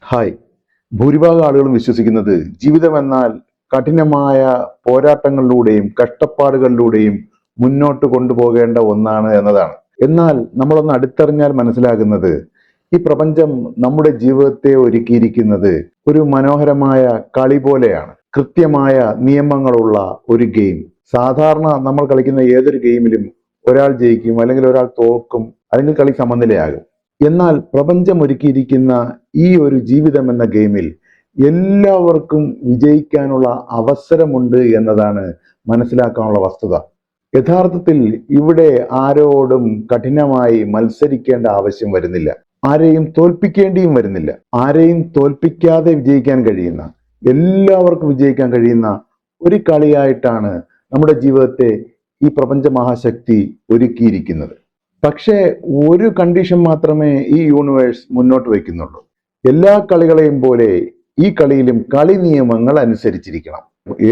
Hi. ഭൂരിഭാഗം ആളുകളും വിശ്വസിക്കുന്നത് ജീവിതം എന്നാൽ കഠിനമായ പോരാട്ടങ്ങളിലൂടെയും കഷ്ടപ്പാടുകളിലൂടെയും മുന്നോട്ട് കൊണ്ടുപോകേണ്ട ഒന്നാണ് എന്നതാണ്. എന്നാൽ നമ്മളൊന്ന് അടുത്തറിഞ്ഞാൽ മനസ്സിലാകുന്നത് ഈ പ്രപഞ്ചം നമ്മുടെ ജീവിതത്തെ ഒരുക്കിയിരിക്കുന്നത് ഒരു മനോഹരമായ കളി പോലെയാണ്. കൃത്യമായ നിയമങ്ങളുള്ള ഒരു ഗെയിം. സാധാരണ നമ്മൾ കളിക്കുന്ന ഏതൊരു ഗെയിമിലും ഒരാൾ ജയിക്കും, അല്ലെങ്കിൽ ഒരാൾ തോക്കും, അല്ലെങ്കിൽ കളി സമനിലയാകും. എന്നാൽ പ്രപഞ്ചം ഒരുക്കിയിരിക്കുന്ന ഈ ഒരു ജീവിതം എന്ന ഗെയിമിൽ എല്ലാവർക്കും വിജയിക്കാനുള്ള അവസരമുണ്ട് എന്നതാണ് മനസ്സിലാക്കാനുള്ള വസ്തുത. യഥാർത്ഥത്തിൽ ഇവിടെ ആരോടും കഠിനമായി മത്സരിക്കേണ്ട ആവശ്യം വരുന്നില്ല. ആരെയും തോൽപ്പിക്കേണ്ടിയും വരുന്നില്ല. ആരെയും തോൽപ്പിക്കാതെ വിജയിക്കാൻ കഴിയുന്ന, എല്ലാവർക്കും വിജയിക്കാൻ കഴിയുന്ന ഒരു കളിയായിട്ടാണ് നമ്മുടെ ജീവിതത്തെ ഈ പ്രപഞ്ച മഹാശക്തി ഒരുക്കിയിരിക്കുന്നത്. പക്ഷേ ഒരു കണ്ടീഷൻ മാത്രമേ ഈ യൂണിവേഴ്സ് മുന്നോട്ട് വയ്ക്കുന്നുള്ളൂ. എല്ലാ കളികളെയും പോലെ ഈ കളിയിലും കളി നിയമങ്ങൾ അനുസരിച്ചിരിക്കണം.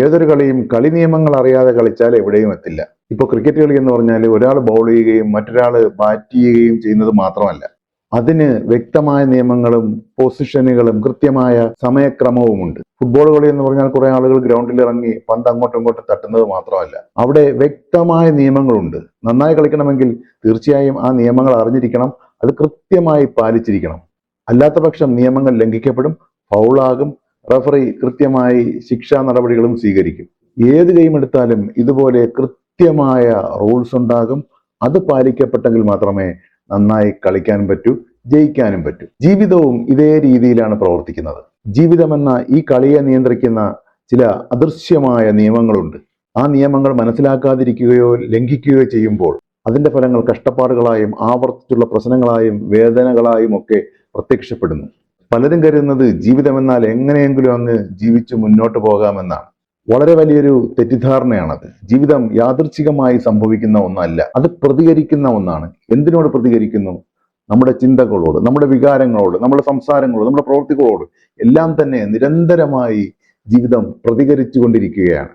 ഏതൊരു കളിയും കളി നിയമങ്ങൾ അറിയാതെ കളിച്ചാൽ എവിടെയും എത്തില്ല. ഇപ്പോൾ ക്രിക്കറ്റ് കളി എന്ന് പറഞ്ഞാൽ ഒരാൾ ബൗൾ ചെയ്യുകയും മറ്റൊരാൾ ബാറ്റ് ചെയ്യുകയും ചെയ്യുന്നത് മാത്രമല്ല, അതിന് വ്യക്തമായ നിയമങ്ങളും പൊസിഷനുകളും കൃത്യമായ സമയക്രമവുമുണ്ട്. ഫുട്ബോൾ കളി എന്ന് പറഞ്ഞാൽ കുറെ ആളുകൾ ഗ്രൗണ്ടിൽ ഇറങ്ങി പന്ത് അങ്ങോട്ടും ഇങ്ങോട്ടും തട്ടുന്നത് മാത്രമല്ല, അവിടെ വ്യക്തമായ നിയമങ്ങളുണ്ട്. നന്നായി കളിക്കണമെങ്കിൽ തീർച്ചയായും ആ നിയമങ്ങൾ അറിഞ്ഞിരിക്കണം, അത് കൃത്യമായി പാലിച്ചിരിക്കണം. അല്ലാത്ത പക്ഷം നിയമങ്ങൾ ലംഘിക്കപ്പെടും, ഫൗളാകും, റഫറി കൃത്യമായി ശിക്ഷാ നടപടികളും സ്വീകരിക്കും. ഏത് ഗെയിം എടുത്താലും ഇതുപോലെ കൃത്യമായ റൂൾസ് ഉണ്ടാകും. അത് പാലിക്കപ്പെട്ടെങ്കിൽ മാത്രമേ നന്നായി കളിക്കാൻ പറ്റൂ, ജയിക്കാനും പറ്റൂ. ജീവിതവും ഇതേ രീതിയിലാണ് പ്രവർത്തിക്കുന്നത്. ജീവിതമെന്ന ഈ കളിയെ നിയന്ത്രിക്കുന്ന ചില അദൃശ്യമായ നിയമങ്ങളുണ്ട്. ആ നിയമങ്ങൾ മനസ്സിലാക്കാതിരിക്കുകയോ ലംഘിക്കുകയോ ചെയ്യുമ്പോൾ അതിന്റെ ഫലങ്ങൾ കഷ്ടപ്പാടുകളായും ആവർത്തിച്ചുള്ള പ്രശ്നങ്ങളായും വേദനകളായും ഒക്കെ പ്രത്യക്ഷപ്പെടുന്നു. പലരും കരുതുന്നത് ജീവിതമെന്നാൽ എങ്ങനെയെങ്കിലും അങ്ങ് ജീവിച്ചു മുന്നോട്ട് പോകാമെന്നാണ്. വളരെ വലിയൊരു തെറ്റിദ്ധാരണയാണത്. ജീവിതം യാദൃച്ഛികമായി സംഭവിക്കുന്ന ഒന്നല്ല, അത് പ്രതികരിക്കുന്ന ഒന്നാണ്. എന്തിനോട് പ്രതികരിക്കുന്നു? നമ്മുടെ ചിന്തകളോട്, നമ്മുടെ വികാരങ്ങളോട്, നമ്മുടെ സംസാരങ്ങളോട്, നമ്മുടെ പ്രവൃത്തികളോട് എല്ലാം തന്നെ നിരന്തരമായി ജീവിതം പ്രതികരിച്ചു കൊണ്ടിരിക്കുകയാണ്.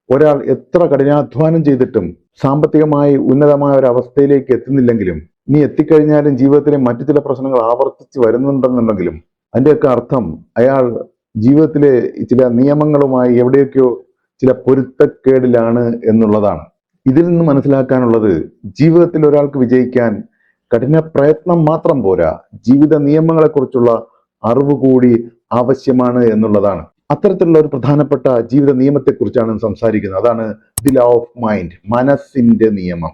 ഒരാൾ എത്ര കഠിനാധ്വാനം ചെയ്തിട്ടും സാമ്പത്തികമായി ഉന്നതമായ ഒരു അവസ്ഥയിലേക്ക് എത്തുന്നില്ലെങ്കിലും, ഇനി എത്തിക്കഴിഞ്ഞാലും ജീവിതത്തിലെ മറ്റു ചില പ്രശ്നങ്ങൾ ആവർത്തിച്ച് വരുന്നുണ്ടെന്നുണ്ടെങ്കിലും അതിൻ്റെയൊക്കെ അർത്ഥം അയാൾ ജീവിതത്തിലെ ചില നിയമങ്ങളുമായി എവിടെയൊക്കെയോ ചില പൊരുത്തക്കേടിലാണ് എന്നുള്ളതാണ്. ഇതിൽ നിന്ന് മനസ്സിലാക്കാനുള്ളത്, ജീവിതത്തിൽ ഒരാൾക്ക് വിജയിക്കാൻ കഠിന പ്രയത്നം മാത്രം പോരാ, ജീവിത നിയമങ്ങളെക്കുറിച്ചുള്ള അറിവ് കൂടി ആവശ്യമാണ് എന്നുള്ളതാണ്. അത്തരത്തിലുള്ള ഒരു പ്രധാനപ്പെട്ട ജീവിത നിയമത്തെക്കുറിച്ചാണ് സംസാരിക്കുന്നത്. അതാണ് ദി ലോ ഓഫ് മൈൻഡ്, മനസ്സിന്റെ നിയമം.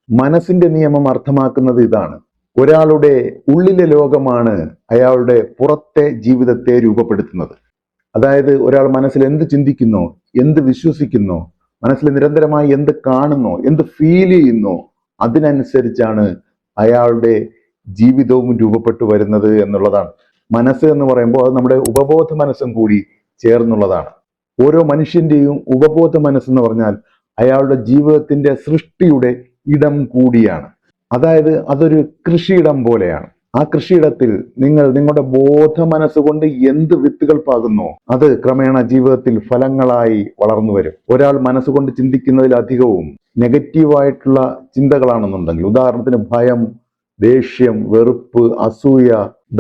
മനസ്സിന്റെ നിയമം അർത്ഥമാക്കുന്നത് ഇതാണ്: ഒരാളുടെ ഉള്ളിലെ ലോകമാണ് അയാളുടെ പുറത്തെ ജീവിതത്തെ രൂപപ്പെടുത്തുന്നത്. അതായത് ഒരാൾ മനസ്സിൽ എന്ത് ചിന്തിക്കുന്നോ, എന്ത് വിശ്വസിക്കുന്നോ, മനസ്സിൽ നിരന്തരമായി എന്ത് കാണുന്നോ, എന്ത് ഫീൽ ചെയ്യുന്നോ, അതിനനുസരിച്ചാണ് അയാളുടെ ജീവിതവും രൂപപ്പെട്ടു വരുന്നത് എന്നുള്ളതാണ്. മനസ്സ് എന്ന് പറയുമ്പോൾ അത് നമ്മുടെ ഉപബോധ മനസ്സും കൂടി ചേർന്നുള്ളതാണ്. ഓരോ മനുഷ്യന്റെയും ഉപബോധ മനസ്സെന്ന് പറഞ്ഞാൽ അയാളുടെ ജീവിതത്തിന്റെ സൃഷ്ടിയുടെ ഇടം കൂടിയാണ്. അതായത് അതൊരു കൃഷിയിടം പോലെയാണ്. ആ കൃഷിയിടത്തിൽ നിങ്ങളുടെ ബോധ മനസ്സുകൊണ്ട് എന്ത് വിത്തുകൾ പാകുന്നോ അത് ക്രമേണ ജീവിതത്തിൽ ഫലങ്ങളായി വളർന്നു വരും. ഒരാൾ മനസ്സുകൊണ്ട് ചിന്തിക്കുന്നതിലധികവും നെഗറ്റീവായിട്ടുള്ള ചിന്തകളാണെന്നുണ്ടെങ്കിൽ, ഉദാഹരണത്തിന് ഭയം, ദേഷ്യം, വെറുപ്പ്, അസൂയ,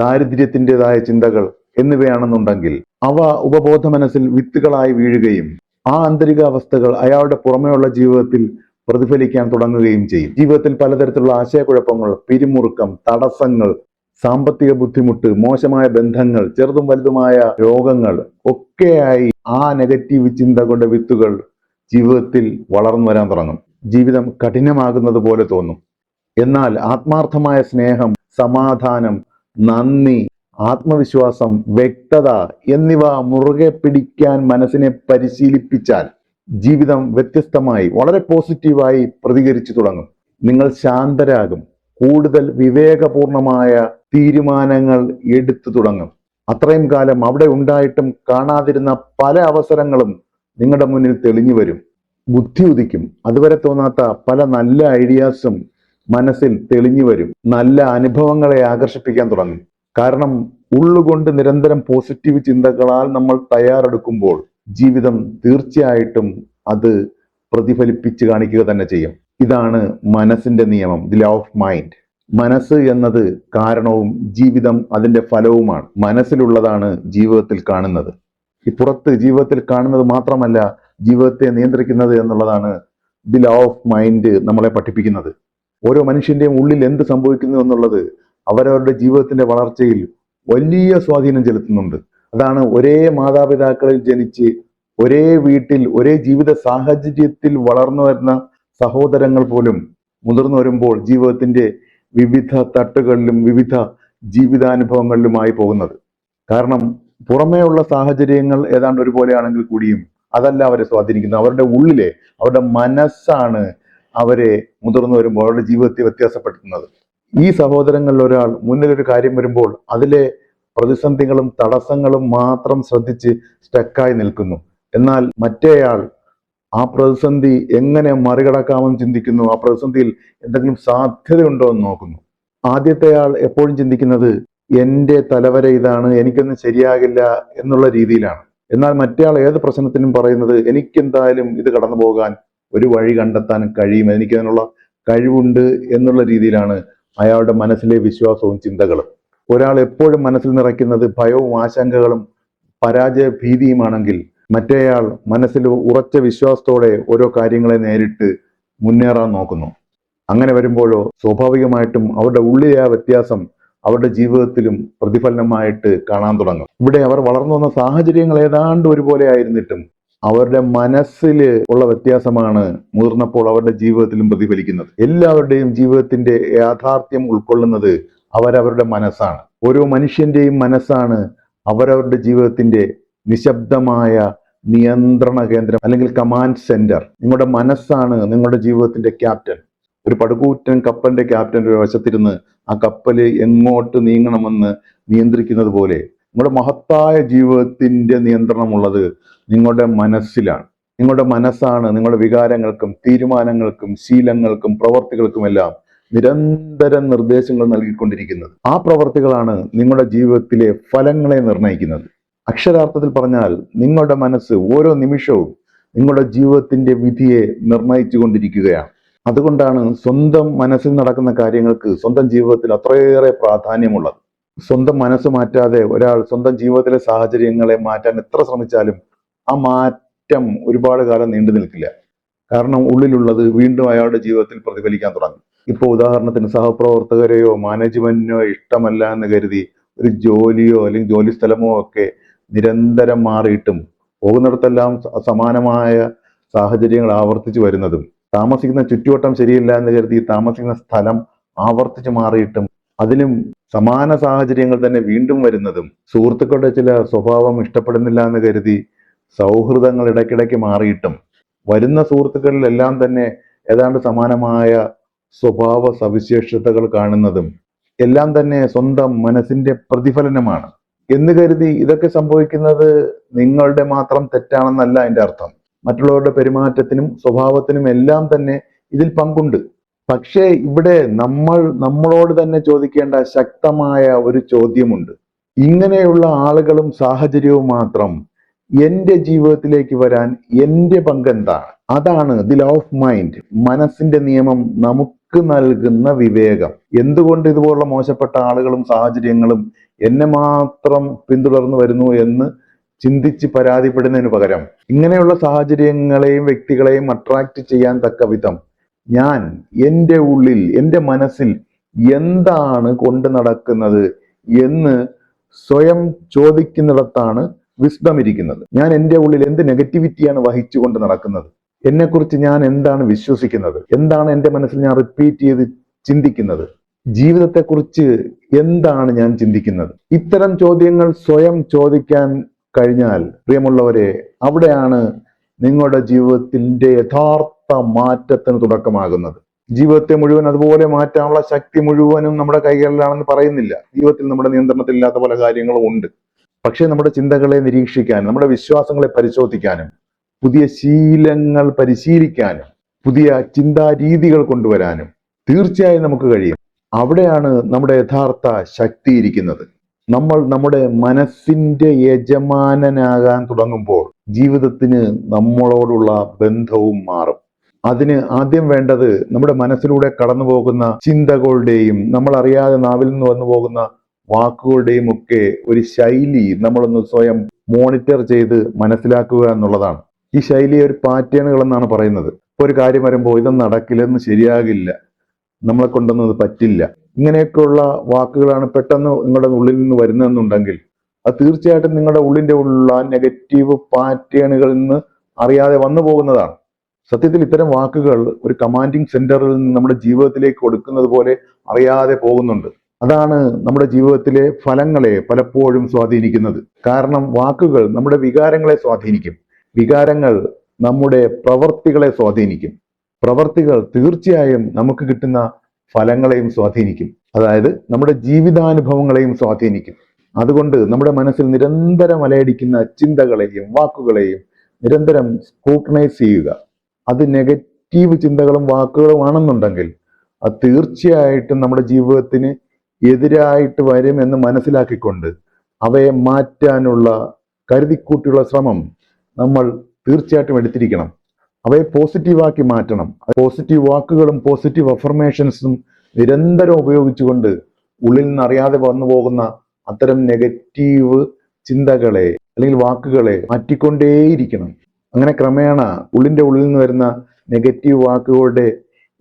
ദാരിദ്ര്യത്തിൻ്റെതായ ചിന്തകൾ എന്നിവയാണെന്നുണ്ടെങ്കിൽ അവ ഉപബോധ മനസ്സിൽ വിത്തുകളായി വീഴുകയും ആ ആന്തരികാവസ്ഥകൾ അയാളുടെ പുറമേയുള്ള ജീവിതത്തിൽ പ്രതിഫലിക്കാൻ തുടങ്ങുകയും ചെയ്യും. ജീവിതത്തിൽ പലതരത്തിലുള്ള ആശയക്കുഴപ്പങ്ങൾ, പിരിമുറുക്കം, തടസ്സങ്ങൾ, സാമ്പത്തിക ബുദ്ധിമുട്ട്, മോശമായ ബന്ധങ്ങൾ, ചെറുതും വലുതുമായ രോഗങ്ങൾ ഒക്കെയായി ആ നെഗറ്റീവ് ചിന്തകളുടെ വിത്തുകൾ ജീവിതത്തിൽ വളർന്നു വരാൻ തുടങ്ങും. ജീവിതം കഠിനമാകുന്നത് പോലെ തോന്നും. എന്നാൽ ആത്മാർത്ഥമായ സ്നേഹം, സമാധാനം, നന്ദി, ആത്മവിശ്വാസം, വ്യക്തത എന്നിവ മുറുകെ പിടിക്കാൻ മനസ്സിനെ പരിശീലിപ്പിച്ചാൽ ജീവിതം വ്യത്യസ്തമായി, വളരെ പോസിറ്റീവായി പ്രതികരിച്ചു തുടങ്ങും. നിങ്ങൾ ശാന്തരാകും, കൂടുതൽ വിവേകപൂർണമായ തീരുമാനങ്ങൾ എടുത്തു തുടങ്ങും. അത്രയും കാലം അവിടെ ഉണ്ടായിട്ടും കാണാതിരുന്ന പല അവസരങ്ങളും നിങ്ങളുടെ മുന്നിൽ തെളിഞ്ഞു വരും. ബുദ്ധി ഉദിക്കും. അതുവരെ തോന്നാത്ത പല നല്ല ഐഡിയാസും മനസ്സിൽ തെളിഞ്ഞു വരും. നല്ല അനുഭവങ്ങളെ ആകർഷിപ്പിക്കാൻ തുടങ്ങും. കാരണം ഉള്ളുകൊണ്ട് നിരന്തരം പോസിറ്റീവ് ചിന്തകളാൽ നമ്മൾ തയ്യാറെടുക്കുമ്പോൾ ജീവിതം തീർച്ചയായിട്ടും അത് പ്രതിഫലിപ്പിച്ച് കാണിക്കുക തന്നെ ചെയ്യും. ഇതാണ് മനസ്സിന്റെ നിയമം, ദി ലോ ഓഫ് മൈൻഡ്. മനസ്സ് എന്നത് കാരണവും ജീവിതം അതിന്റെ ഫലവുമാണ്. മനസ്സിലുള്ളതാണ് ജീവിതത്തിൽ കാണുന്നത്. ഈ പുറത്ത് ജീവിതത്തിൽ കാണുന്നത് മാത്രമല്ല ജീവിതത്തെ നിയന്ത്രിക്കുന്നത് എന്നുള്ളതാണ് ദി ലോ ഓഫ് മൈൻഡ് നമ്മളെ പഠിപ്പിക്കുന്നത്. ഓരോ മനുഷ്യന്റെയും ഉള്ളിൽ എന്ത് സംഭവിക്കുന്നു എന്നുള്ളത് അവരവരുടെ ജീവിതത്തിന്റെ വളർച്ചയിൽ വലിയ സ്വാധീനം ചെലുത്തുന്നുണ്ട്. അതാണ് ഒരേ മാതാപിതാക്കളിൽ ജനിച്ച് ഒരേ വീട്ടിൽ ഒരേ ജീവിത സാഹചര്യത്തിൽ വളർന്നു വരുന്ന സഹോദരങ്ങൾ പോലും മുതിർന്നു വരുമ്പോൾ ജീവിതത്തിന്റെ വിവിധ തട്ടുകളിലും വിവിധ ജീവിതാനുഭവങ്ങളിലുമായി പോകുന്നത്. കാരണം പുറമേയുള്ള സാഹചര്യങ്ങൾ ഏതാണ്ട് ഒരുപോലെയാണെങ്കിൽ കൂടിയും അതല്ല അവരെ സ്വാധീനിക്കുന്നത്. അവരുടെ ഉള്ളിലെ അവരുടെ മനസ്സാണ് അവരെ മുതിർന്നു വരുമ്പോൾ അവരുടെ ജീവിതത്തെ വ്യത്യാസപ്പെടുത്തുന്നത്. ഈ സഹോദരങ്ങളിൽ ഒരാൾ മുന്നിലൊരു കാര്യം വരുമ്പോൾ അതിലെ പ്രതിസന്ധികളും തടസ്സങ്ങളും മാത്രം ശ്രദ്ധിച്ച് സ്റ്റക്കായി നിൽക്കുന്നു. എന്നാൽ മറ്റേയാൾ ആ പ്രതിസന്ധി എങ്ങനെ മറികടക്കാമെന്ന് ചിന്തിക്കുന്നു. ആ പ്രതിസന്ധിയിൽ എന്തെങ്കിലും സാധ്യതയുണ്ടോ എന്ന് നോക്കുന്നു. ആദ്യത്തെ ആൾ എപ്പോഴും ചിന്തിക്കുന്നത് എന്റെ തലവര ഇതാണ്, എനിക്കൊന്നും ശരിയാകില്ല എന്നുള്ള രീതിയിലാണ്. എന്നാൽ മറ്റേ ആൾ ഏത് പ്രശ്നത്തിനും പറയുന്നത് എനിക്കെന്തായാലും ഇത് കടന്നു പോകാൻ ഒരു വഴി കണ്ടെത്താൻ കഴിയും, എനിക്കതിനുള്ള കഴിവുണ്ട് എന്നുള്ള രീതിയിലാണ് അയാളുടെ മനസ്സിലെ വിശ്വാസവും ചിന്തകളും. ഒരാൾ എപ്പോഴും മനസ്സിൽ നിറയ്ക്കുന്നത് ഭയവും ആശങ്കകളും പരാജയ ഭീതിയുമാണെങ്കിൽ മറ്റേയാൾ മനസ്സിൽ ഉറച്ച വിശ്വാസത്തോടെ ഓരോ കാര്യങ്ങളെ നേരിട്ട് മുന്നേറാൻ നോക്കുന്നു. അങ്ങനെ വരുമ്പോഴോ സ്വാഭാവികമായിട്ടും അവരുടെ ഉള്ളിലെ ആ വ്യത്യാസം അവരുടെ ജീവിതത്തിലും പ്രതിഫലനമായിട്ട് കാണാൻ തുടങ്ങും. ഇവിടെ അവർ വളർന്നു വന്ന സാഹചര്യങ്ങൾ ഏതാണ്ട് ഒരുപോലെ ആയിരുന്നിട്ടും അവരുടെ മനസ്സിൽ ഉള്ള വ്യത്യാസമാണ് മുതിർന്നപ്പോൾ അവരുടെ ജീവിതത്തിലും പ്രതിഫലിക്കുന്നത്. എല്ലാവരുടെയും ജീവിതത്തിന്റെ യാഥാർത്ഥ്യം ഉൾക്കൊള്ളുന്നത് അവരവരുടെ മനസ്സാണ്. ഓരോ മനുഷ്യന്റെയും മനസ്സാണ് അവരവരുടെ ജീവിതത്തിന്റെ നിശബ്ദമായ നിയന്ത്രണ കേന്ദ്രം അല്ലെങ്കിൽ കമാൻഡ് സെന്റർ. നിങ്ങളുടെ മനസ്സാണ് നിങ്ങളുടെ ജീവിതത്തിന്റെ ക്യാപ്റ്റൻ. ഒരു പടുകൂറ്റൻ കപ്പലിന്റെ ക്യാപ്റ്റൻ ഒരു വശത്തിരുന്ന് ആ കപ്പല് എങ്ങോട്ട് നീങ്ങണമെന്ന് നിയന്ത്രിക്കുന്നത് പോലെ നിങ്ങളുടെ മഹത്തായ ജീവിതത്തിന്റെ നിയന്ത്രണമുള്ളത് നിങ്ങളുടെ മനസ്സിലാണ്. നിങ്ങളുടെ മനസ്സാണ് നിങ്ങളുടെ വികാരങ്ങൾക്കും തീരുമാനങ്ങൾക്കും ശീലങ്ങൾക്കും പ്രവർത്തികൾക്കുമെല്ലാം നിരന്തരം നിർദ്ദേശങ്ങൾ നൽകിക്കൊണ്ടിരിക്കുന്നത്. ആ പ്രവർത്തികളാണ് നിങ്ങളുടെ ജീവിതത്തിലെ ഫലങ്ങളെ നിർണ്ണയിക്കുന്നത്. അക്ഷരാർത്ഥത്തിൽ പറഞ്ഞാൽ നിങ്ങളുടെ മനസ്സ് ഓരോ നിമിഷവും നിങ്ങളുടെ ജീവിതത്തിന്റെ വിധിയെ നിർണയിച്ചു കൊണ്ടിരിക്കുകയാണ്. അതുകൊണ്ടാണ് സ്വന്തം മനസ്സിൽ നടക്കുന്ന കാര്യങ്ങൾക്ക് സ്വന്തം ജീവിതത്തിൽ അത്രയേറെ പ്രാധാന്യമുള്ളത്. സ്വന്തം മനസ്സ് മാറ്റാതെ ഒരാൾ സ്വന്തം ജീവിതത്തിലെ സാഹചര്യങ്ങളെ മാറ്റാൻ എത്ര ശ്രമിച്ചാലും ആ മാറ്റം ഒരുപാട് കാലം നീണ്ടു നിൽക്കില്ല. കാരണം ഉള്ളിലുള്ളത് വീണ്ടും അയാളുടെ ജീവിതത്തിൽ പ്രതിഫലിക്കാൻ തുടങ്ങും. ഇപ്പോൾ ഉദാഹരണത്തിന് സഹപ്രവർത്തകരെയോ മാനേജ്മെന്റിനോ ഇഷ്ടമല്ല എന്ന് കരുതി ഒരു ജോലിയോ അല്ലെങ്കിൽ ജോലി സ്ഥലമോ ഒക്കെ നിരന്തരം മാറിയിട്ടും പോകുന്നിടത്തെല്ലാം സമാനമായ സാഹചര്യങ്ങൾ ആവർത്തിച്ചു വരുന്നതും താമസിക്കുന്ന ചുറ്റുവട്ടം ശരിയില്ല എന്ന് കരുതി താമസിക്കുന്ന സ്ഥലം ആവർത്തിച്ച് മാറിയിട്ടും അതിലും സമാന സാഹചര്യങ്ങൾ തന്നെ വീണ്ടും വരുന്നതും സുഹൃത്തുക്കളുടെ ചില സ്വഭാവം ഇഷ്ടപ്പെടുന്നില്ല എന്ന് കരുതി സൗഹൃദങ്ങൾ ഇടയ്ക്കിടയ്ക്ക് മാറിയിട്ടും വരുന്ന സുഹൃത്തുക്കളിലെല്ലാം തന്നെ ഏതാണ്ട് സമാനമായ സ്വഭാവ സവിശേഷതകൾ കാണുന്നതും എല്ലാം തന്നെ സ്വന്തം മനസ്സിന്റെ പ്രതിഫലനമാണ് എന്ന് കരുതി ഇതൊക്കെ സംഭവിക്കുന്നത് നിങ്ങളുടെ മാത്രം തെറ്റാണെന്നല്ല അതിന്റെ അർത്ഥം. മറ്റുള്ളവരുടെ പെരുമാറ്റത്തിനും സ്വഭാവത്തിനും എല്ലാം തന്നെ ഇതിൽ പങ്കുണ്ട്. പക്ഷേ ഇവിടെ നമ്മളോട് തന്നെ ചോദിക്കേണ്ട ശക്തമായ ഒരു ചോദ്യമുണ്ട്. ഇങ്ങനെയുള്ള ആളുകളും സാഹചര്യവും മാത്രം എന്റെ ജീവിതത്തിലേക്ക് വരാൻ എന്റെ പങ്കെന്താണ്? അതാണ് ദി ലോ ഓഫ് മൈൻഡ്, മനസ്സിന്റെ നിയമം നമുക്ക് നൽകുന്ന വിവേകം. എന്തുകൊണ്ട് ഇതുപോലുള്ള മോശപ്പെട്ട ആളുകളും സാഹചര്യങ്ങളും എന്നെ മാത്രം പിന്തുടർന്നു വരുന്നു എന്ന് ചിന്തിച്ച് പരാതിപ്പെടുന്നതിന് പകരം ഇങ്ങനെയുള്ള സാഹചര്യങ്ങളെയും വ്യക്തികളെയും അട്രാക്ട് ചെയ്യാൻ തക്ക വിധം ഞാൻ എൻ്റെ ഉള്ളിൽ എൻ്റെ മനസ്സിൽ എന്താണ് കൊണ്ട് നടക്കുന്നത് എന്ന് സ്വയം ചോദിക്കുന്നിടത്താണ് വിസ്ഡം ഇരിക്കുന്നത്. ഞാൻ എൻ്റെ ഉള്ളിൽ എന്ത് നെഗറ്റിവിറ്റിയാണ് വഹിച്ചുകൊണ്ട് നടക്കുന്നത്? എന്നെക്കുറിച്ച് ഞാൻ എന്താണ് വിശ്വസിക്കുന്നത്? എന്താണ് എൻ്റെ മനസ്സിൽ ഞാൻ റിപ്പീറ്റ് ചെയ്ത് ചിന്തിക്കുന്നത്? ജീവിതത്തെക്കുറിച്ച് എന്താണ് ഞാൻ ചിന്തിക്കുന്നത്? ഇത്തരം ചോദ്യങ്ങൾ സ്വയം ചോദിക്കാൻ കഴിഞ്ഞാൽ പ്രിയമുള്ളവരെ, അവിടെയാണ് നിങ്ങളുടെ ജീവിതത്തിന്റെ യഥാർത്ഥ മാറ്റത്തിന് തുടക്കമാകുന്നത്. ജീവിതത്തെ മുഴുവൻ അതുപോലെ മാറ്റാനുള്ള ശക്തി മുഴുവനും നമ്മുടെ കൈകളിലാണെന്ന് പറയുന്നില്ല. ജീവിതത്തിൽ നമ്മുടെ നിയന്ത്രണത്തിലില്ലാത്ത പല കാര്യങ്ങളും ഉണ്ട്. പക്ഷേ നമ്മുടെ ചിന്തകളെ നിരീക്ഷിക്കാനും നമ്മുടെ വിശ്വാസങ്ങളെ പരിശോധിക്കാനും പുതിയ ശീലങ്ങൾ പരിശീലിക്കാനും പുതിയ ചിന്താരീതികൾ കൊണ്ടുവരാനും തീർച്ചയായും നമുക്ക് കഴിയും. അവിടെയാണ് നമ്മുടെ യഥാർത്ഥ ശക്തി ഇരിക്കുന്നത്. നമ്മൾ നമ്മുടെ മനസ്സിന്റെ യജമാനനാകാൻ തുടങ്ങുമ്പോൾ ജീവിതത്തിന് നമ്മളോടുള്ള ബന്ധവും മാറും. അതിന് ആദ്യം വേണ്ടത് നമ്മുടെ മനസ്സിലൂടെ കടന്നു പോകുന്ന ചിന്തകളുടെയും നമ്മൾ അറിയാതെ നാവിൽ നിന്ന് വന്നു പോകുന്ന വാക്കുകളുടെയും ഒക്കെ ഒരു ശൈലി നമ്മളൊന്ന് സ്വയം മോണിറ്റർ ചെയ്ത് മനസ്സിലാക്കുക എന്നുള്ളതാണ്. ഈ ശൈലിയെ ഒരു പാറ്റേണുകൾ എന്നാണ് പറയുന്നത്. ഇപ്പൊ ഒരു കാര്യം വരുമ്പോൾ ഇതൊന്നും നടക്കില്ല, ഇതൊന്നും ശരിയാകില്ല, നമ്മളെ കൊണ്ടൊന്നും ഇത് പറ്റില്ല, ഇങ്ങനെയൊക്കെയുള്ള വാക്കുകളാണ് പെട്ടെന്ന് നിങ്ങളുടെ ഉള്ളിൽ നിന്ന് വരുന്നതെന്നുണ്ടെങ്കിൽ അത് തീർച്ചയായിട്ടും നിങ്ങളുടെ ഉള്ളിന്റെ ഉള്ളിലുള്ള നെഗറ്റീവ് പാറ്റേണുകളിൽ നിന്ന് അറിയാതെ വന്നു പോകുന്നതാണ്. സത്യത്തിൽ ഇത്തരം വാക്കുകൾ ഒരു കമാൻഡിങ് സെന്ററിൽ നിന്ന് നമ്മുടെ ജീവിതത്തിലേക്ക് കൊടുക്കുന്നത് പോലെ അറിയാതെ പോകുന്നുണ്ട്. അതാണ് നമ്മുടെ ജീവിതത്തിലെ ഫലങ്ങളെ പലപ്പോഴും സ്വാധീനിക്കുന്നത്. കാരണം വാക്കുകൾ നമ്മുടെ വികാരങ്ങളെ സ്വാധീനിക്കും, വികാരങ്ങൾ നമ്മുടെ പ്രവർത്തികളെ സ്വാധീനിക്കും, പ്രവർത്തികൾ തീർച്ചയായും നമുക്ക് കിട്ടുന്ന ഫലങ്ങളെയും സ്വാധീനിക്കും, അതായത് നമ്മുടെ ജീവിതാനുഭവങ്ങളെയും സ്വാധീനിക്കും. അതുകൊണ്ട് നമ്മുടെ മനസ്സിൽ നിരന്തരം അലയടിക്കുന്ന ചിന്തകളെയും വാക്കുകളെയും നിരന്തരം സ്ക്രൂട്ടനൈസ് ചെയ്യുക. അത് നെഗറ്റീവ് ചിന്തകളും വാക്കുകളും ആണെന്നുണ്ടെങ്കിൽ അത് തീർച്ചയായിട്ടും നമ്മുടെ ജീവിതത്തിന് എതിരായിട്ട് വരും എന്ന് മനസ്സിലാക്കിക്കൊണ്ട് അവയെ മാറ്റാനുള്ള കരുതിക്കൂട്ടിയുള്ള ശ്രമം നമ്മൾ തീർച്ചയായിട്ടും എടുത്തിരിക്കണം. അവയെ പോസിറ്റീവാക്കി മാറ്റണം. പോസിറ്റീവ് വാക്കുകളും പോസിറ്റീവ് അഫർമേഷൻസും നിരന്തരം ഉപയോഗിച്ചുകൊണ്ട് ഉള്ളിൽ നിന്ന് അറിയാതെ വന്നു പോകുന്ന അത്തരം നെഗറ്റീവ് ചിന്തകളെ അല്ലെങ്കിൽ വാക്കുകളെ മാറ്റിക്കൊണ്ടേയിരിക്കണം. അങ്ങനെ ക്രമേണ ഉള്ളിന്റെ ഉള്ളിൽ നിന്ന് വരുന്ന നെഗറ്റീവ് വാക്കുകളുടെ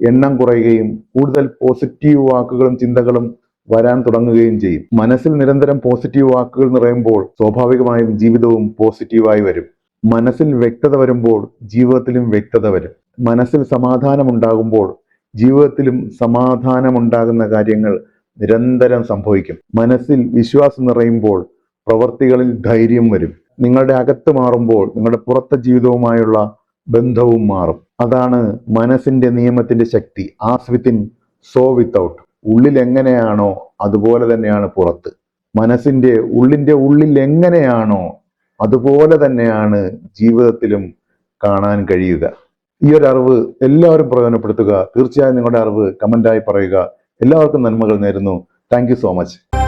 എണ്ണം കുറയുകയും കൂടുതൽ പോസിറ്റീവ് വാക്കുകളും ചിന്തകളും വരാൻ തുടങ്ങുകയും ചെയ്യും. മനസ്സിൽ നിരന്തരം പോസിറ്റീവ് വാക്കുകൾ നിറയുമ്പോൾ സ്വാഭാവികമായും ജീവിതവും പോസിറ്റീവായി വരും. മനസ്സിൽ വ്യക്തത വരുമ്പോൾ ജീവിതത്തിലും വ്യക്തത വരും. മനസ്സിൽ സമാധാനം ഉണ്ടാകുമ്പോൾ ജീവിതത്തിലും സമാധാനമുണ്ടാകുന്ന കാര്യങ്ങൾ നിരന്തരം സംഭവിക്കും. മനസ്സിൽ വിശ്വാസം നിറയുമ്പോൾ പ്രവർത്തികളിൽ ധൈര്യം വരും. നിങ്ങളുടെ അകത്ത് മാറുമ്പോൾ നിങ്ങളുടെ പുറത്തെ ജീവിതവുമായുള്ള ബന്ധവും മാറും. അതാണ് മനസ്സിന്റെ നിയമത്തിന്റെ ശക്തി. As within so without. ഉള്ളിൽ എങ്ങനെയാണോ അതുപോലെ തന്നെയാണ് പുറത്ത്. മനസ്സിന്റെ ഉള്ളിൽ എങ്ങനെയാണോ അതുപോലെ തന്നെയാണ് ജീവിതത്തിലും കാണാൻ കഴിയുക. ഈ ഒരു അറിവ് എല്ലാവരും പ്രയോജനപ്പെടുത്തുക. തീർച്ചയായും നിങ്ങളുടെ അറിവ് കമന്റായി പറയുക. എല്ലാവർക്കും നന്മകൾ നേരുന്നു. Thank you so much.